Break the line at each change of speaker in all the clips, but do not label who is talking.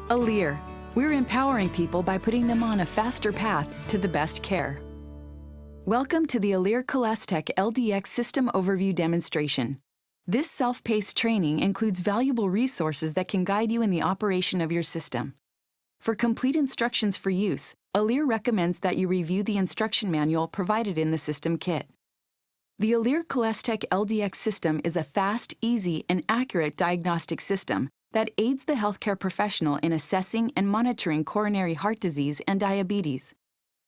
Alere. We're empowering people by putting them on a faster path to the best care. Welcome to the Alere Cholestech LDX System Overview Demonstration. This self-paced training includes valuable resources that can guide you in the operation of your system. For complete instructions for use, Alere recommends that you review the instruction manual provided in the system kit. The Alere Cholestech LDX system is a fast, easy, and accurate diagnostic system that aids the healthcare professional in assessing and monitoring coronary heart disease and diabetes.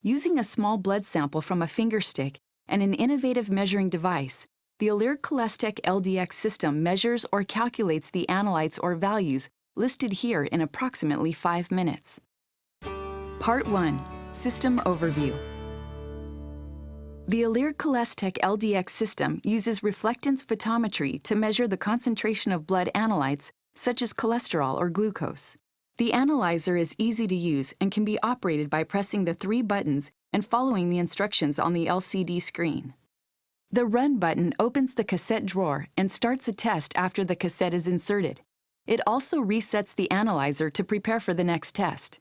Using a small blood sample from a finger stick and an innovative measuring device, the Alere Cholestech LDX system measures or calculates the analytes or values listed here in approximately 5 minutes. Part 1. System Overview. The Alere Cholestech LDX system uses reflectance photometry to measure the concentration of blood analytes such as cholesterol or glucose. The analyzer is easy to use and can be operated by pressing the 3 buttons and following the instructions on the LCD screen. The Run button opens the cassette drawer and starts a test after the cassette is inserted. It also resets the analyzer to prepare for the next test.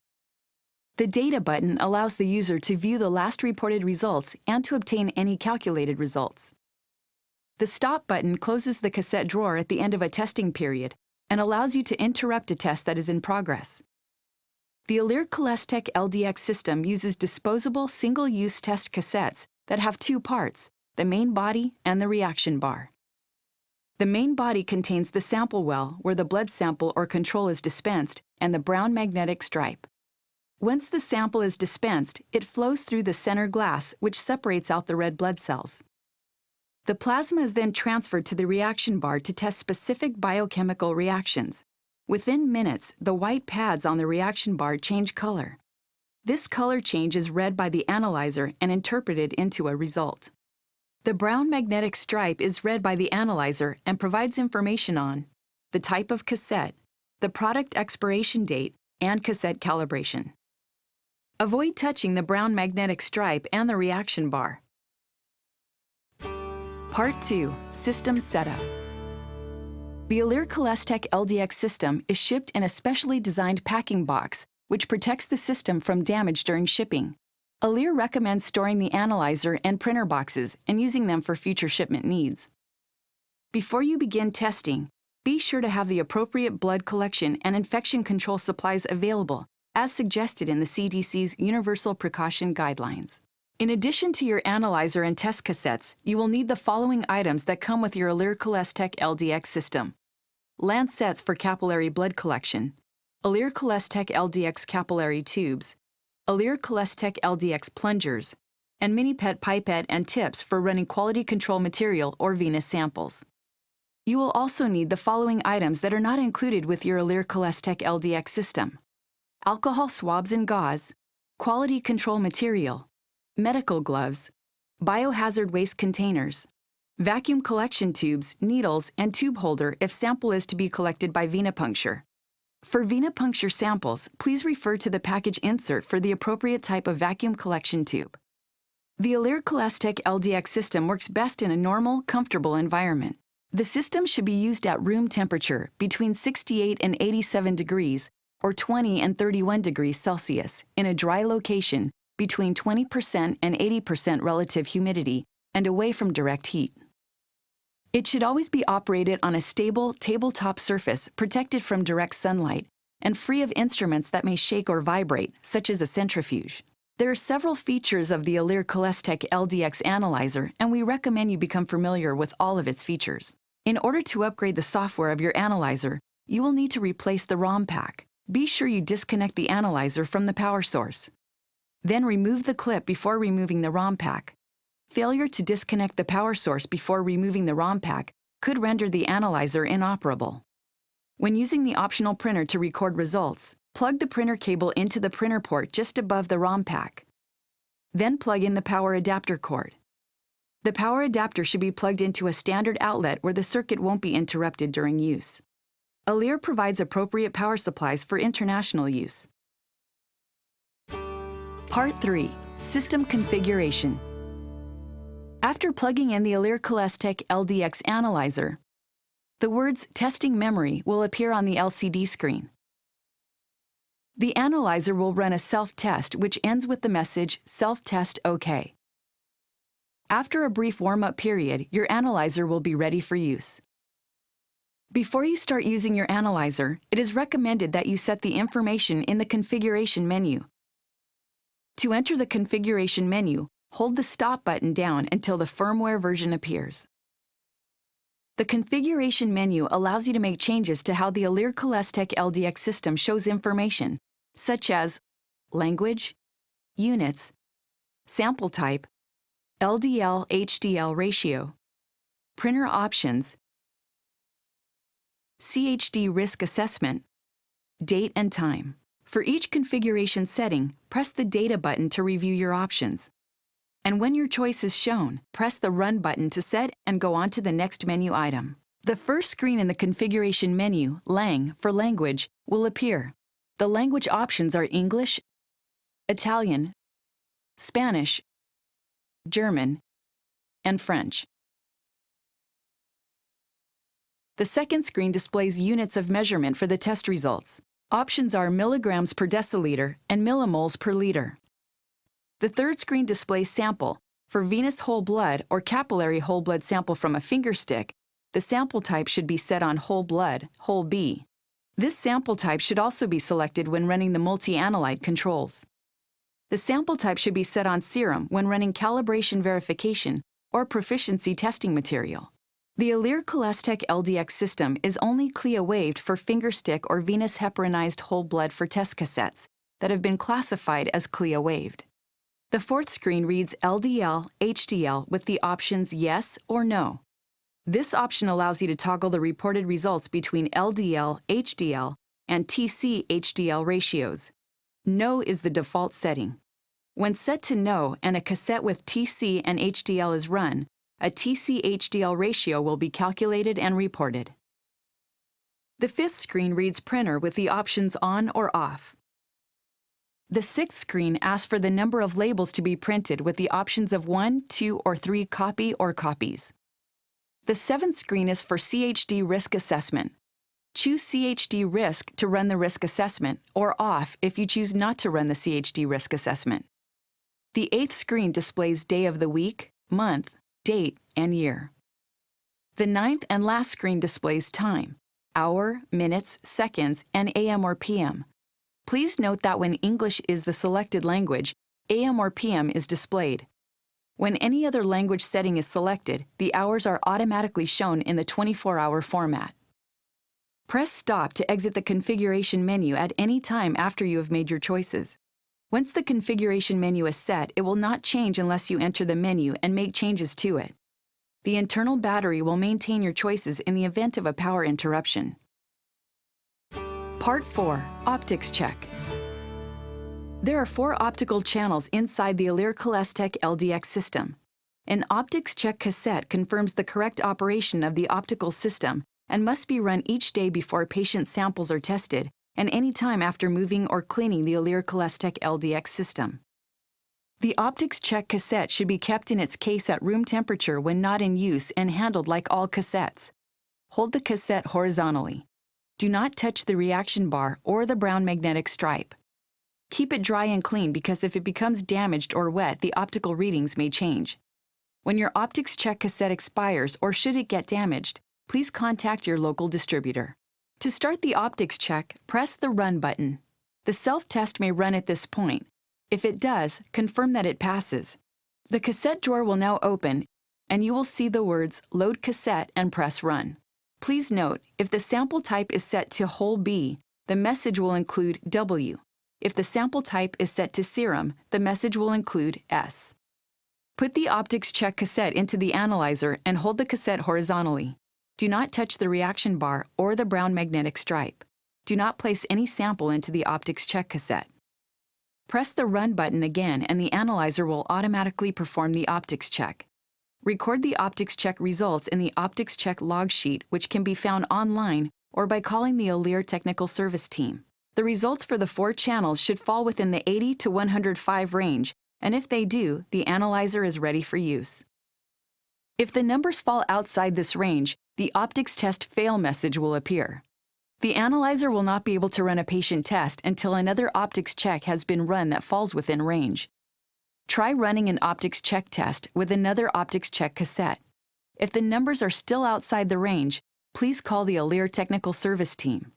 The Data button allows the user to view the last reported results and to obtain any calculated results. The Stop button closes the cassette drawer at the end of a testing period and allows you to interrupt a test that is in progress. The Alere Cholestech LDX system uses disposable single-use test cassettes that have 2 parts, the main body and the reaction bar. The main body contains the sample well, where the blood sample or control is dispensed, and the brown magnetic stripe. Once the sample is dispensed, it flows through the center glass, which separates out the red blood cells. The plasma is then transferred to the reaction bar to test specific biochemical reactions. Within minutes, the white pads on the reaction bar change color. This color change is read by the analyzer and interpreted into a result. The brown magnetic stripe is read by the analyzer and provides information on the type of cassette, the product expiration date, and cassette calibration. Avoid touching the brown magnetic stripe and the reaction bar. Part 2. System Setup. The Alere Cholestech LDX system is shipped in a specially designed packing box, which protects the system from damage during shipping. Alere recommends storing the analyzer and printer boxes and using them for future shipment needs. Before you begin testing, be sure to have the appropriate blood collection and infection control supplies available, as suggested in the CDC's Universal Precaution Guidelines. In addition to your analyzer and test cassettes, you will need the following items that come with your Alere Cholestech LDX system: lancets for capillary blood collection, Alere Cholestech LDX capillary tubes, Alere Cholestech LDX plungers, and mini-PET pipette and tips for running quality control material or venous samples. You will also need the following items that are not included with your Alere Cholestech LDX system: alcohol swabs and gauze, quality control material, medical gloves, biohazard waste containers, vacuum collection tubes, needles, and tube holder if sample is to be collected by venipuncture. For venipuncture samples, please refer to the package insert for the appropriate type of vacuum collection tube. The Alere Cholestech LDX system works best in a normal, comfortable environment. The system should be used at room temperature between 68 and 87 degrees or 20 and 31 degrees Celsius in a dry location between 20% and 80% relative humidity and away from direct heat. It should always be operated on a stable tabletop surface protected from direct sunlight and free of instruments that may shake or vibrate, such as a centrifuge. There are several features of the Alere Cholestech LDX analyzer, and we recommend you become familiar with all of its features. In order to upgrade the software of your analyzer, you will need to replace the ROM pack. Be sure you disconnect the analyzer from the power source. Then remove the clip before removing the ROM pack. Failure to disconnect the power source before removing the ROM pack could render the analyzer inoperable. When using the optional printer to record results, plug the printer cable into the printer port just above the ROM pack. Then plug in the power adapter cord. The power adapter should be plugged into a standard outlet where the circuit won't be interrupted during use. Alere provides appropriate power supplies for international use. Part 3. System Configuration. After plugging in the Alere Cholestech LDX analyzer, the words Testing Memory will appear on the LCD screen. The analyzer will run a self-test which ends with the message Self-Test OK. After a brief warm-up period, your analyzer will be ready for use. Before you start using your analyzer, it is recommended that you set the information in the configuration menu. To enter the configuration menu, hold the Stop button down until the firmware version appears. The configuration menu allows you to make changes to how the Alere Cholestech LDX system shows information, such as language, units, sample type, LDL-HDL ratio, printer options, CHD risk assessment, date and time. For each configuration setting, press the Data button to review your options. And when your choice is shown, press the Run button to set and go on to the next menu item. The first screen in the configuration menu, Lang for language, will appear. The language options are English, Italian, Spanish, German, and French. The second screen displays units of measurement for the test results. Options are milligrams per deciliter and millimoles per liter. The third screen displays sample. For venous whole blood or capillary whole blood sample from a finger stick, the sample type should be set on whole blood, whole B. This sample type should also be selected when running the multi-analyte controls. The sample type should be set on serum when running calibration verification or proficiency testing material. The Alere Cholestech LDX system is only CLIA-waived for fingerstick or venous heparinized whole blood for test cassettes that have been classified as CLIA-waived. The fourth screen reads LDL, HDL with the options Yes or No. This option allows you to toggle the reported results between LDL, HDL, and TC-HDL ratios. No is the default setting. When set to No and a cassette with TC and HDL is run, a TC-HDL ratio will be calculated and reported. The fifth screen reads Printer with the options On or Off. The sixth screen asks for the number of labels to be printed with the options of 1, 2, or 3 copy or copies. The seventh screen is for CHD risk assessment. Choose CHD risk to run the risk assessment, or Off if you choose not to run the CHD risk assessment. The eighth screen displays day of the week, month, date, and year. The ninth and last screen displays time, hour, minutes, seconds, and AM or PM. Please note that when English is the selected language, AM or PM is displayed. When any other language setting is selected, the hours are automatically shown in the 24-hour format. Press Stop to exit the configuration menu at any time after you have made your choices. Once the configuration menu is set, it will not change unless you enter the menu and make changes to it. The internal battery will maintain your choices in the event of a power interruption. Part 4. Optics Check. There are 4 optical channels inside the Alere Cholestech LDX system. An optics check cassette confirms the correct operation of the optical system and must be run each day before patient samples are tested and any time after moving or cleaning the Alere Cholestech LDX system. The optics check cassette should be kept in its case at room temperature when not in use and handled like all cassettes. Hold the cassette horizontally. Do not touch the reaction bar or the brown magnetic stripe. Keep it dry and clean because if it becomes damaged or wet, the optical readings may change. When your optics check cassette expires or should it get damaged, please contact your local distributor. To start the optics check, press the Run button. The self-test may run at this point. If it does, confirm that it passes. The cassette drawer will now open, and you will see the words Load Cassette and press Run. Please note, if the sample type is set to whole B, the message will include W. If the sample type is set to serum, the message will include S. Put the optics check cassette into the analyzer and hold the cassette horizontally. Do not touch the reaction bar or the brown magnetic stripe. Do not place any sample into the optics check cassette. Press the Run button again and the analyzer will automatically perform the optics check. Record the optics check results in the optics check log sheet, which can be found online or by calling the Alere Technical Service Team. The results for the 4 channels should fall within the 80 to 105 range, and if they do, the analyzer is ready for use. If the numbers fall outside this range, the optics test fail message will appear. The analyzer will not be able to run a patient test until another optics check has been run that falls within range. Try running an optics check test with another optics check cassette. If the numbers are still outside the range, please call the Alere technical service team.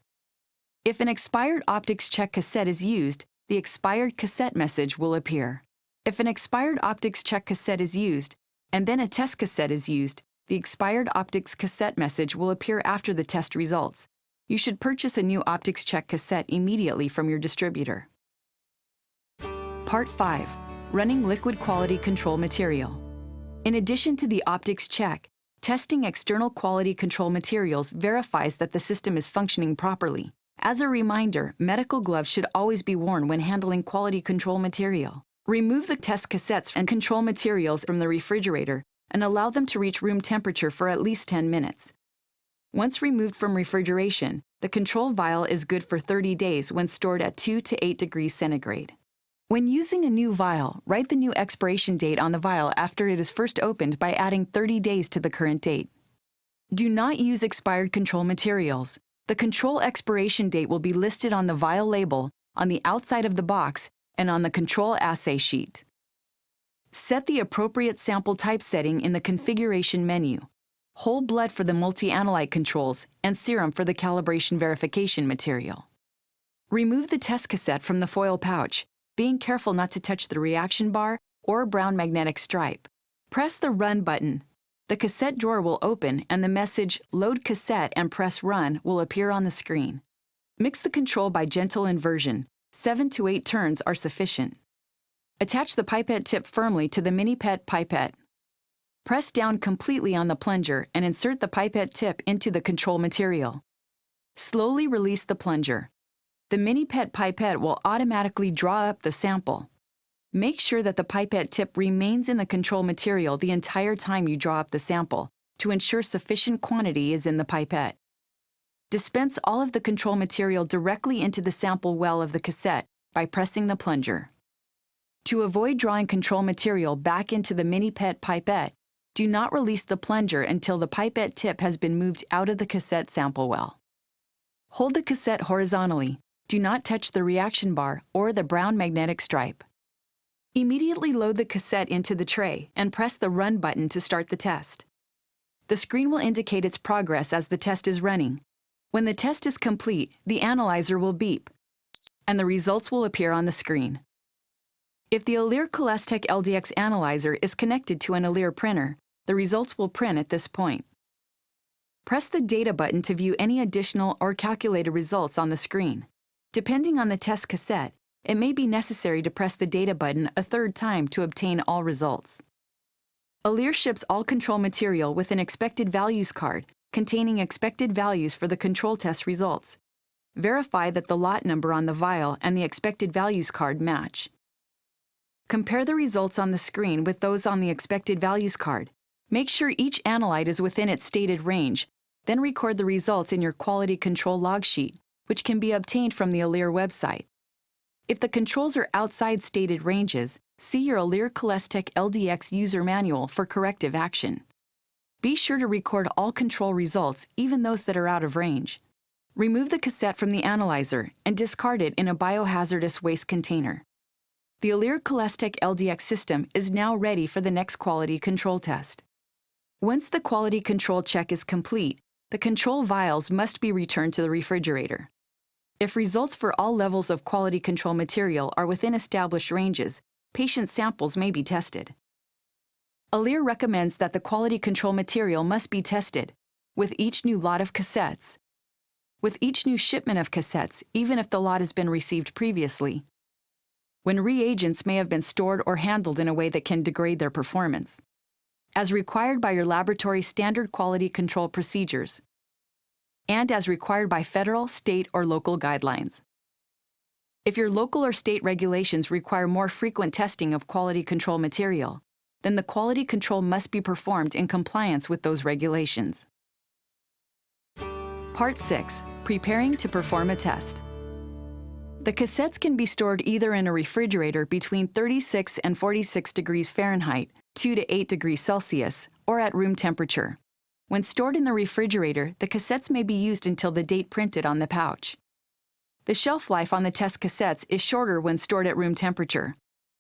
If an expired optics check cassette is used, the expired cassette message will appear. If an expired optics check cassette is used, and then a test cassette is used, the expired optics cassette message will appear after the test results. You should purchase a new optics check cassette immediately from your distributor. Part 5. Running liquid quality control material. In addition to the optics check, testing external quality control materials verifies that the system is functioning properly. As a reminder, medical gloves should always be worn when handling quality control material. Remove the test cassettes and control materials from the refrigerator and allow them to reach room temperature for at least 10 minutes. Once removed from refrigeration, the control vial is good for 30 days when stored at 2 to 8 degrees centigrade. When using a new vial, write the new expiration date on the vial after it is first opened by adding 30 days to the current date. Do not use expired control materials. The control expiration date will be listed on the vial label, on the outside of the box, and on the control assay sheet. Set the appropriate sample type setting in the configuration menu. Whole blood for the multi-analyte controls and serum for the calibration verification material. Remove the test cassette from the foil pouch, being careful not to touch the reaction bar or brown magnetic stripe. Press the Run button. The cassette drawer will open and the message Load Cassette and press Run will appear on the screen. Mix the control by gentle inversion. 7 to 8 turns are sufficient. Attach the pipette tip firmly to the mini PET pipette. Press down completely on the plunger and insert the pipette tip into the control material. Slowly release the plunger. The mini PET pipette will automatically draw up the sample. Make sure that the pipette tip remains in the control material the entire time you draw up the sample to ensure sufficient quantity is in the pipette. Dispense all of the control material directly into the sample well of the cassette by pressing the plunger. To avoid drawing control material back into the mini PET pipette, do not release the plunger until the pipette tip has been moved out of the cassette sample well. Hold the cassette horizontally. Do not touch the reaction bar or the brown magnetic stripe. Immediately load the cassette into the tray and press the Run button to start the test. The screen will indicate its progress as the test is running. When the test is complete, the analyzer will beep, and the results will appear on the screen. If the Alere Cholestech LDX analyzer is connected to an Alere printer, the results will print at this point. Press the Data button to view any additional or calculated results on the screen. Depending on the test cassette, it may be necessary to press the Data button a third time to obtain all results. Alere ships all control material with an expected values card containing expected values for the control test results. Verify that the lot number on the vial and the expected values card match. Compare the results on the screen with those on the expected values card. Make sure each analyte is within its stated range, then record the results in your quality control log sheet, which can be obtained from the Alere website. If the controls are outside stated ranges, see your Alere Cholestech LDX user manual for corrective action. Be sure to record all control results, even those that are out of range. Remove the cassette from the analyzer and discard it in a biohazardous waste container. The Alere Cholestech LDX system is now ready for the next quality control test. Once the quality control check is complete, the control vials must be returned to the refrigerator. If results for all levels of quality control material are within established ranges, patient samples may be tested. Alere recommends that the quality control material must be tested with each new lot of cassettes, with each new shipment of cassettes, even if the lot has been received previously, when reagents may have been stored or handled in a way that can degrade their performance, as required by your laboratory standard quality control procedures, and as required by federal, state, or local guidelines. If your local or state regulations require more frequent testing of quality control material, then the quality control must be performed in compliance with those regulations. Part 6. Preparing to perform a test. The cassettes can be stored either in a refrigerator between 36 and 46 degrees Fahrenheit, 2 to 8 degrees Celsius, or at room temperature. When stored in the refrigerator, the cassettes may be used until the date printed on the pouch. The shelf life on the test cassettes is shorter when stored at room temperature.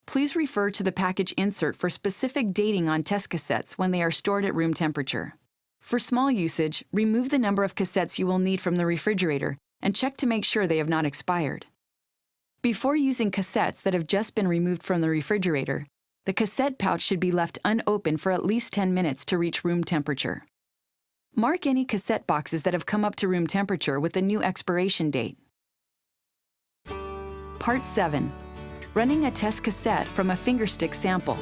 Please refer to the package insert for specific dating on test cassettes when they are stored at room temperature. For small usage, remove the number of cassettes you will need from the refrigerator and check to make sure they have not expired. Before using cassettes that have just been removed from the refrigerator, the cassette pouch should be left unopened for at least 10 minutes to reach room temperature. Mark any cassette boxes that have come up to room temperature with a new expiration date. Part 7. Running a test cassette from a fingerstick sample.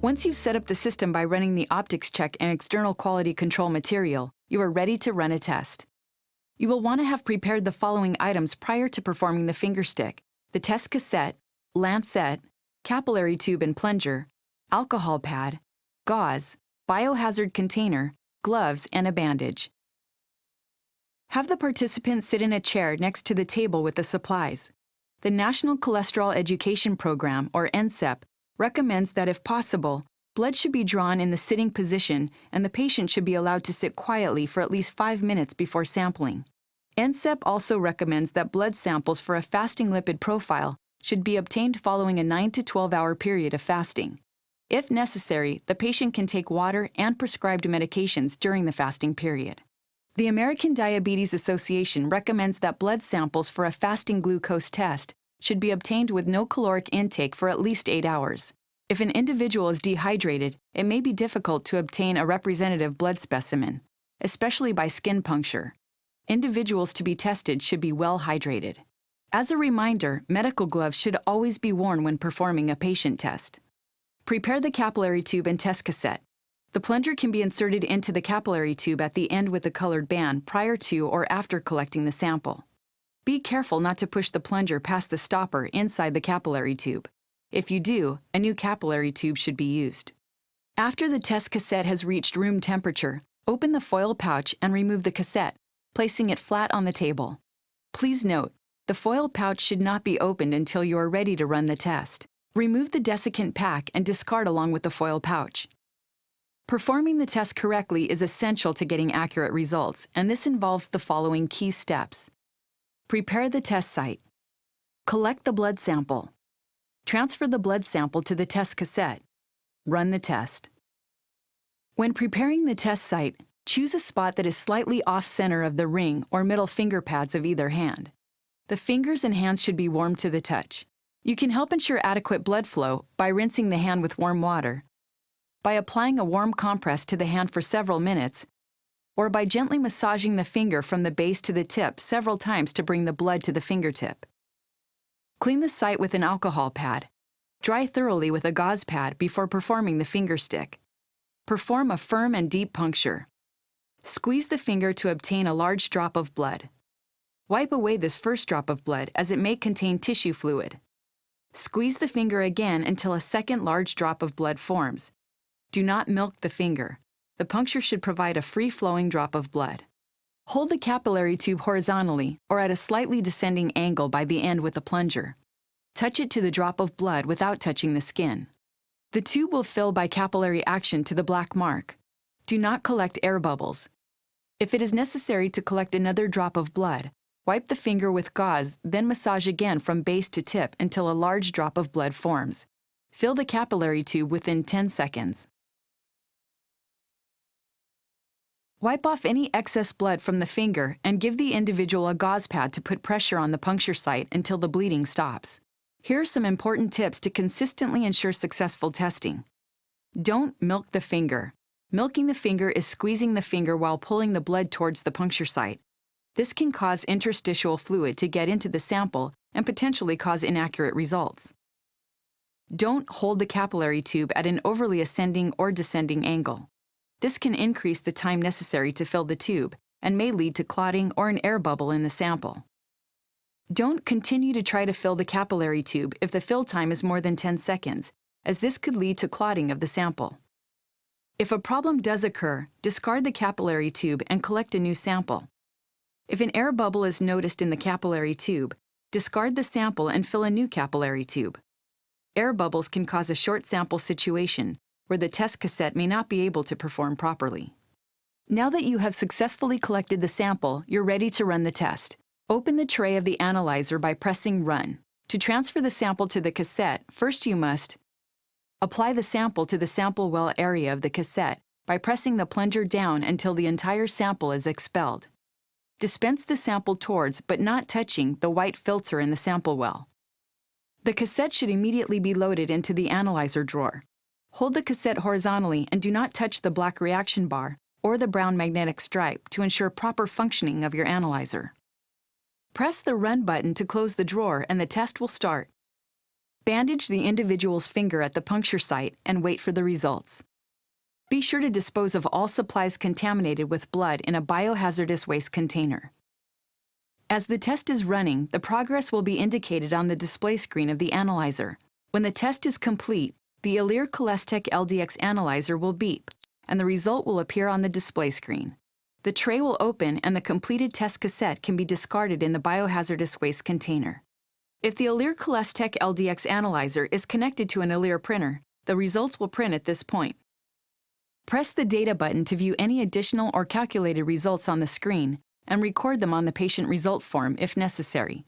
Once you've set up the system by running the optics check and external quality control material, you are ready to run a test. You will want to have prepared the following items prior to performing the fingerstick: the test cassette, lancet, capillary tube and plunger, alcohol pad, gauze, biohazard container, gloves, and a bandage. Have the participant sit in a chair next to the table with the supplies. The National Cholesterol Education Program, or NCEP, recommends that if possible, blood should be drawn in the sitting position and the patient should be allowed to sit quietly for at least 5 minutes before sampling. NCEP also recommends that blood samples for a fasting lipid profile should be obtained following a 9 to 12-hour period of fasting. If necessary, the patient can take water and prescribed medications during the fasting period. The American Diabetes Association recommends that blood samples for a fasting glucose test should be obtained with no caloric intake for at least 8 hours. If an individual is dehydrated, it may be difficult to obtain a representative blood specimen, especially by skin puncture. Individuals to be tested should be well hydrated. As a reminder, medical gloves should always be worn when performing a patient test. Prepare the capillary tube and test cassette. The plunger can be inserted into the capillary tube at the end with a colored band prior to or after collecting the sample. Be careful not to push the plunger past the stopper inside the capillary tube. If you do, a new capillary tube should be used. After the test cassette has reached room temperature, open the foil pouch and remove the cassette, placing it flat on the table. Please note, the foil pouch should not be opened until you are ready to run the test. Remove the desiccant pack and discard along with the foil pouch. Performing the test correctly is essential to getting accurate results, and this involves the following key steps. Prepare the test site. Collect the blood sample. Transfer the blood sample to the test cassette. Run the test. When preparing the test site, choose a spot that is slightly off-center of the ring or middle finger pads of either hand. The fingers and hands should be warm to the touch. You can help ensure adequate blood flow by rinsing the hand with warm water, by applying a warm compress to the hand for several minutes, or by gently massaging the finger from the base to the tip several times to bring the blood to the fingertip. Clean the site with an alcohol pad. Dry thoroughly with a gauze pad before performing the finger stick. Perform a firm and deep puncture. Squeeze the finger to obtain a large drop of blood. Wipe away this first drop of blood as it may contain tissue fluid. Squeeze the finger again until a second large drop of blood forms. Do not milk the finger. The puncture should provide a free-flowing drop of blood. Hold the capillary tube horizontally or at a slightly descending angle by the end with a plunger. Touch it to the drop of blood without touching the skin. The tube will fill by capillary action to the black mark. Do not collect air bubbles. If it is necessary to collect another drop of blood, wipe the finger with gauze, then massage again from base to tip until a large drop of blood forms. Fill the capillary tube within 10 seconds. Wipe off any excess blood from the finger and give the individual a gauze pad to put pressure on the puncture site until the bleeding stops. Here are some important tips to consistently ensure successful testing. Don't milk the finger. Milking the finger is squeezing the finger while pulling the blood towards the puncture site. This can cause interstitial fluid to get into the sample and potentially cause inaccurate results. Don't hold the capillary tube at an overly ascending or descending angle. This can increase the time necessary to fill the tube and may lead to clotting or an air bubble in the sample. Don't continue to try to fill the capillary tube if the fill time is more than 10 seconds, as this could lead to clotting of the sample. If a problem does occur, discard the capillary tube and collect a new sample. If an air bubble is noticed in the capillary tube, discard the sample and fill a new capillary tube. Air bubbles can cause a short sample situation where the test cassette may not be able to perform properly. Now that you have successfully collected the sample, you're ready to run the test. Open the tray of the analyzer by pressing Run. To transfer the sample to the cassette, first you must apply the sample to the sample well area of the cassette by pressing the plunger down until the entire sample is expelled. Dispense the sample towards, but not touching, the white filter in the sample well. The cassette should immediately be loaded into the analyzer drawer. Hold the cassette horizontally and do not touch the black reaction bar or the brown magnetic stripe to ensure proper functioning of your analyzer. Press the Run button to close the drawer and the test will start. Bandage the individual's finger at the puncture site and wait for the results. Be sure to dispose of all supplies contaminated with blood in a biohazardous waste container. As the test is running, the progress will be indicated on the display screen of the analyzer. When the test is complete, the Alere Cholestech LDX analyzer will beep, and the result will appear on the display screen. The tray will open and the completed test cassette can be discarded in the biohazardous waste container. If the Alere Cholestech LDX analyzer is connected to an Alere printer, the results will print at this point. Press the Data button to view any additional or calculated results on the screen and record them on the patient result form if necessary.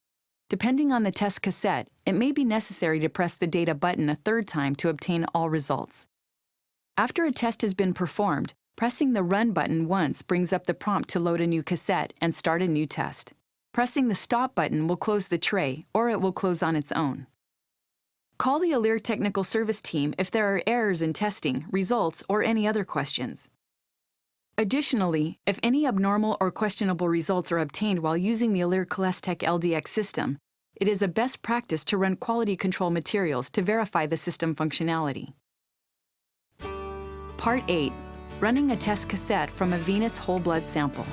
Depending on the test cassette, it may be necessary to press the Data button a third time to obtain all results. After a test has been performed, pressing the Run button once brings up the prompt to load a new cassette and start a new test. Pressing the Stop button will close the tray, or it will close on its own. Call the Alere Technical Service Team if there are errors in testing, results, or any other questions. Additionally, if any abnormal or questionable results are obtained while using the Alere Cholestech LDX system, it is a best practice to run quality control materials to verify the system functionality. Part 8. Running a test cassette from a venous whole blood sample.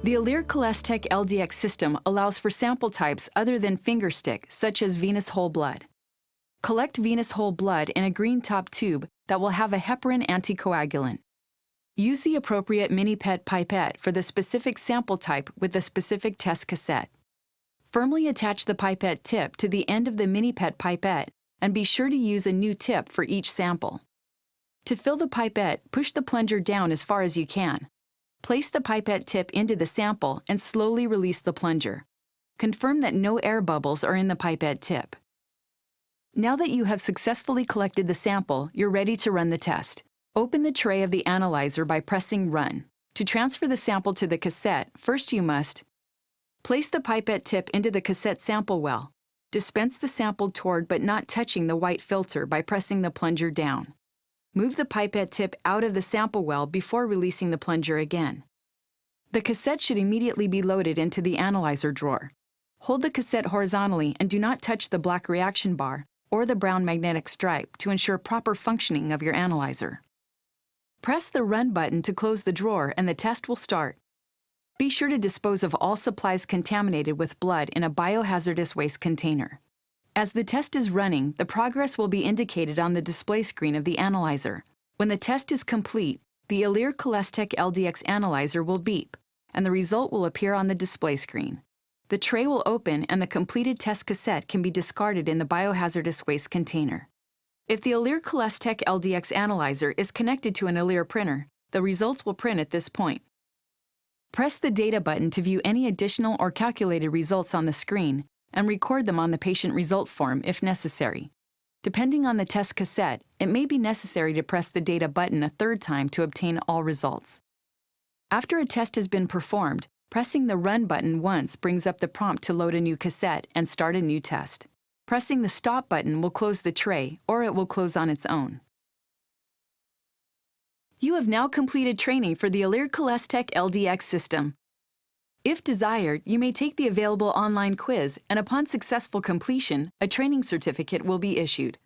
The Alere Cholestech LDX system allows for sample types other than fingerstick, such as venous whole blood. Collect venous whole blood in a green top tube that will have a heparin anticoagulant. Use the appropriate mini-PET pipette for the specific sample type with the specific test cassette. Firmly attach the pipette tip to the end of the mini-PET pipette and be sure to use a new tip for each sample. To fill the pipette, push the plunger down as far as you can. Place the pipette tip into the sample and slowly release the plunger. Confirm that no air bubbles are in the pipette tip. Now that you have successfully collected the sample, you're ready to run the test. Open the tray of the analyzer by pressing Run. To transfer the sample to the cassette, first you must place the pipette tip into the cassette sample well. Dispense the sample toward but not touching the white filter by pressing the plunger down. Move the pipette tip out of the sample well before releasing the plunger again. The cassette should immediately be loaded into the analyzer drawer. Hold the cassette horizontally and do not touch the black reaction bar or the brown magnetic stripe to ensure proper functioning of your analyzer. Press the Run button to close the drawer and the test will start. Be sure to dispose of all supplies contaminated with blood in a biohazardous waste container. As the test is running, the progress will be indicated on the display screen of the analyzer. When the test is complete, the Alere Cholestech LDX analyzer will beep, and the result will appear on the display screen. The tray will open and the completed test cassette can be discarded in the biohazardous waste container. If the Alere Cholestech LDX analyzer is connected to an Alere printer, the results will print at this point. Press the Data button to view any additional or calculated results on the screen and record them on the patient result form if necessary. Depending on the test cassette, it may be necessary to press the Data button a third time to obtain all results. After a test has been performed, pressing the Run button once brings up the prompt to load a new cassette and start a new test. Pressing the Stop button will close the tray, or it will close on its own. You have now completed training for the Alere Cholestech LDX system. If desired, you may take the available online quiz, and upon successful completion, a training certificate will be issued.